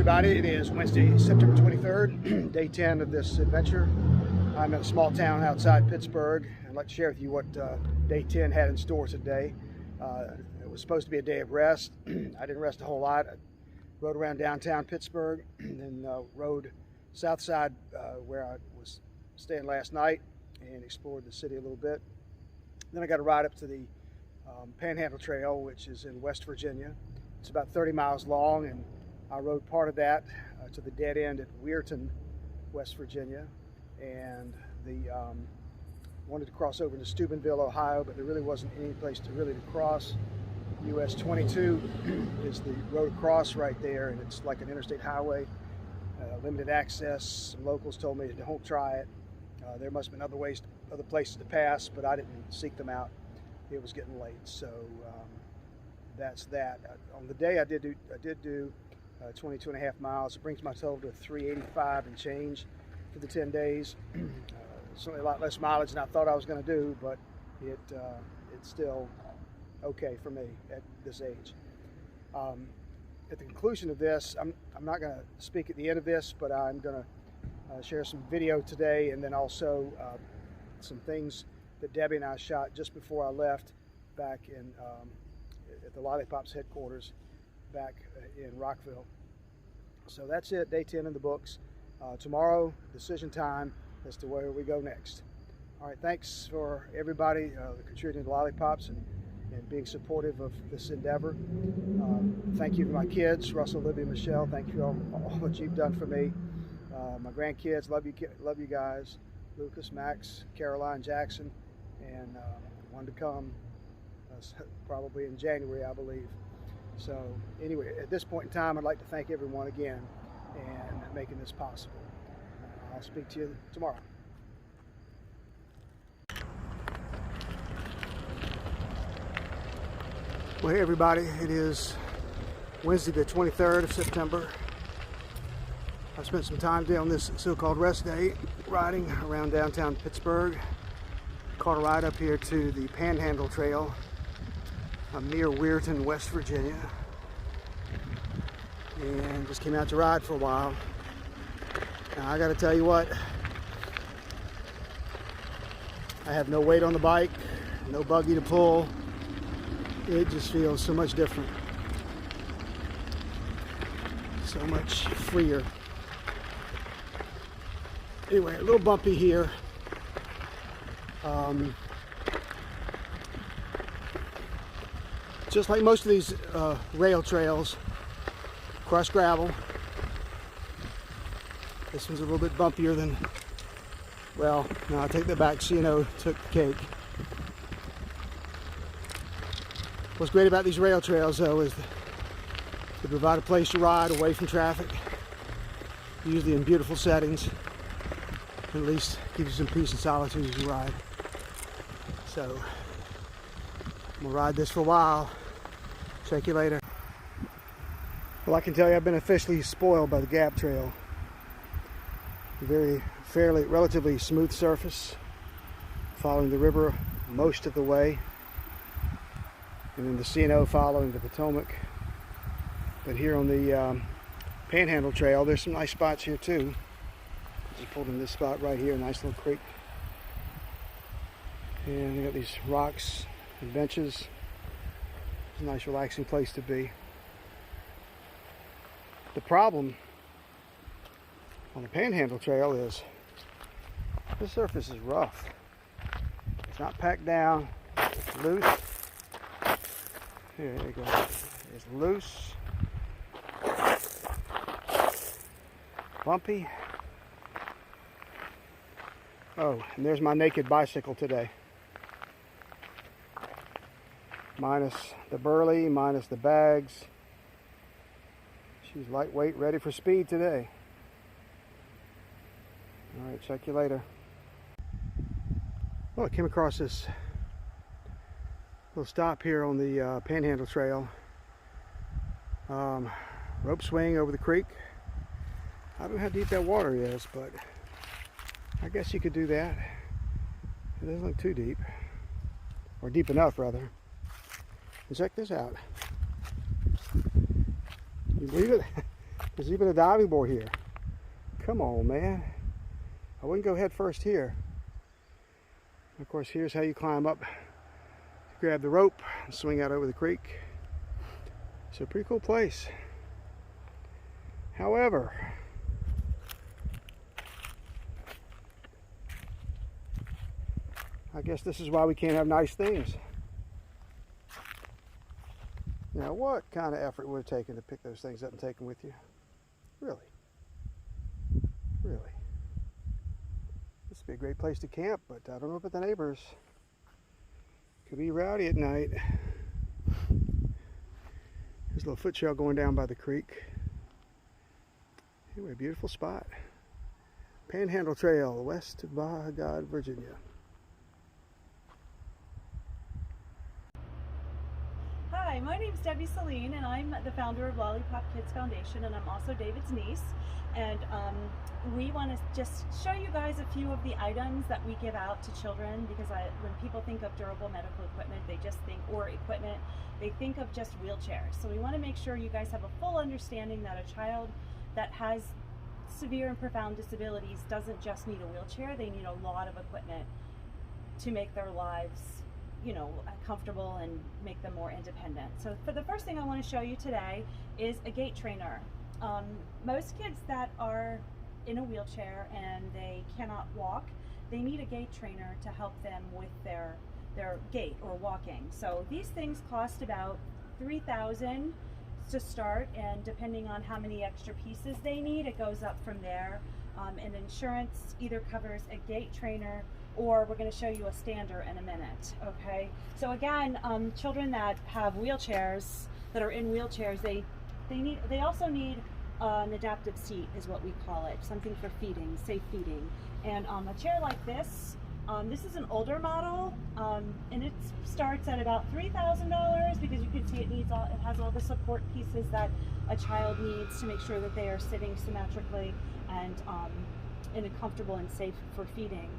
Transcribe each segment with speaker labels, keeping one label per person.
Speaker 1: everybody. It is Wednesday, September 23rd, day 10 of this adventure. I'm in a small town outside Pittsburgh. I'd like to share with you what day 10 had in store today. It was supposed to be a day of rest. I didn't rest a whole lot. I rode around downtown Pittsburgh and then rode south side where I was staying last night and explored the city a little bit. Then I got a ride up to the Panhandle Trail, which is in West Virginia. It's about 30 miles long, and I rode part of that to the dead end at Weirton, West Virginia, and wanted to cross over to Steubenville, Ohio, but there really wasn't any place to cross. US 22 is the road across right there, and it's like an interstate highway, limited access. Some locals told me to don't try it. There must have been other places to pass, but I didn't seek them out. It was getting late, so that's that. On the day I did do 22.5 miles. It brings my total to 385 and change for the 10 days. Certainly a lot less mileage than I thought I was going to do, but it's still okay for me at this age. At the conclusion of this, I'm not going to speak at the end of this, but I'm going to share some video today, and then also some things that Debbie and I shot just before I left back in at the Lollipop's headquarters back in Rockville. So that's it, day 10 in the books. Tomorrow, decision time as to where we go next. All right, thanks for everybody contributing to Lollipops and being supportive of this endeavor. Thank you to my kids, Russell, Libby, and Michelle. Thank you for all what you've done for me. My grandkids, love you guys. Lucas, Max, Caroline, Jackson, and one to come probably in January, I believe. So anyway, at this point in time, I'd like to thank everyone again and making this possible. I'll speak to you tomorrow. Well, hey everybody, it is Wednesday the 23rd of September. I've spent some time today on this so-called rest day riding around downtown Pittsburgh. Caught a ride up here to the Panhandle Trail near Weirton, West Virginia, and just came out to ride for a while. Now I gotta tell you what, I have no weight on the bike, no buggy to pull. It just feels so much different, so much freer. Anyway, a little bumpy here. Just like most of these rail trails, crushed gravel. This one's a little bit bumpier than, well, no, I take that back. C&O took the cake. What's great about these rail trails, though, is they provide a place to ride away from traffic, usually in beautiful settings. At least gives you some peace and solitude as you ride. So I'm gonna ride this for a while. Check you later. Well, I can tell you I've been officially spoiled by the Gap Trail. Relatively smooth surface, following the river most of the way, and then the C&O following the Potomac. But here on the Panhandle Trail, there's some nice spots here too. Just pulled in this spot right here, a nice little creek. And they got these rocks and benches. It's a nice relaxing place to be. The problem on the Panhandle Trail is the surface is rough. It's not packed down, it's loose. Here you go. It's loose, bumpy. Oh, and there's my naked bicycle today. Minus the burley, minus the bags. She's lightweight, ready for speed today. All right, check you later. Well, I came across this little stop here on the Panhandle Trail. Rope swing over the creek. I don't know how deep that water is, but I guess you could do that. It doesn't look too deep, or deep enough rather. And check this out. You believe it? There's even a diving board here. Come on, man. I wouldn't go head first here. Of course, here's how you climb up. Grab the rope and swing out over the creek. It's a pretty cool place. However, I guess this is why we can't have nice things. Now, what kind of effort would it have taken to pick those things up and take them with you? Really? Really? This would be a great place to camp, but I don't know about the neighbors. Could be rowdy at night. There's a little foot trail going down by the creek. Anyway, beautiful spot. Panhandle Trail, west of Baja God, Virginia.
Speaker 2: Hi, my name's Debbie Celine, and I'm the founder of Lollipop Kids Foundation, and I'm also David's niece. And we want to just show you guys a few of the items that we give out to children, because when people think of durable medical equipment, they just think, or equipment, they think of just wheelchairs. So we want to make sure you guys have a full understanding that a child that has severe and profound disabilities doesn't just need a wheelchair, they need a lot of equipment to make their lives, you know, comfortable and make them more independent. So for the first thing I want to show you today is a gait trainer. Most kids that are in a wheelchair and they cannot walk, they need a gait trainer to help them with their gait or walking. So these things cost about $3,000 to start, and depending on how many extra pieces they need, it goes up from there. And insurance either covers a gait trainer, or we're going to show you a stander in a minute. Okay, so again, children that have wheelchairs, that are in wheelchairs, they also need an adaptive seat, is what we call it, something for feeding, safe feeding. And a chair like this, this is an older model, and it starts at about $3,000, because you can see it has all the support pieces that a child needs to make sure that they are sitting symmetrically and in a comfortable and safe for feeding.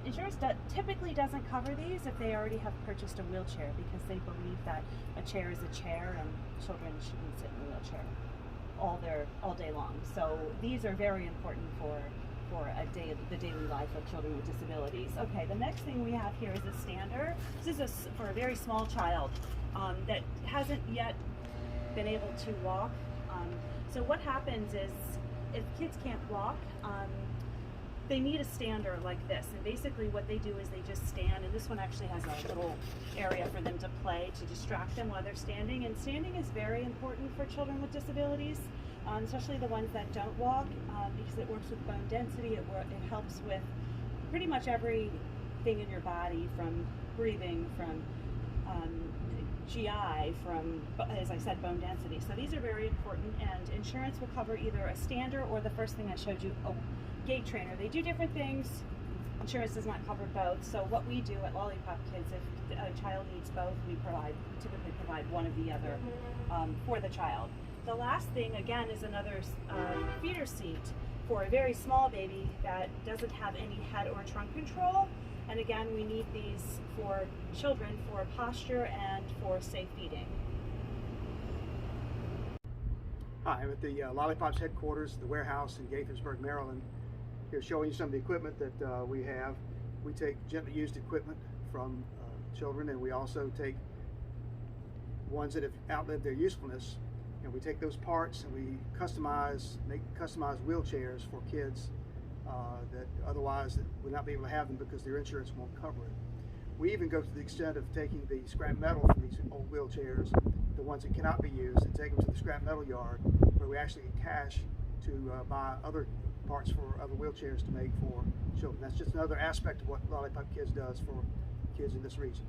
Speaker 2: Insurance typically doesn't cover these if they already have purchased a wheelchair, because they believe that a chair is a chair and children shouldn't sit in a wheelchair all day long. So these are very important for the daily life of children with disabilities. Okay, the next thing we have here is a stander. This is for a very small child that hasn't yet been able to walk. So what happens is, if kids can't walk, they need a stander like this, and basically what they do is they just stand, and this one actually has a little area for them to play to distract them while they're standing. And standing is very important for children with disabilities, especially the ones that don't walk, because it works with bone density, it helps with pretty much everything in your body, from breathing, from GI, from, as I said, bone density. So these are very important, and insurance will cover either a stander or the first thing I showed you, a gait trainer. They do different things. Insurance does not cover both. So what we do at Lollipop Kids, if a child needs both, we typically provide one of the other for the child. The last thing, again, is another feeder seat for a very small baby that doesn't have any head or trunk control. And again, we need these for children for posture and for safe feeding.
Speaker 1: Hi, I'm at the Lollipop's headquarters, the warehouse in Gaithersburg, Maryland. Here showing you some of the equipment that we have. We take gently used equipment from children, and we also take ones that have outlived their usefulness, and we take those parts and we make customized wheelchairs for kids that otherwise would not be able to have them because their insurance won't cover it. We even go to the extent of taking the scrap metal from these old wheelchairs, the ones that cannot be used, and take them to the scrap metal yard, where we actually get cash to buy other parts for other wheelchairs to make for children. That's just another aspect of what Lollipop Kids does for kids in this region.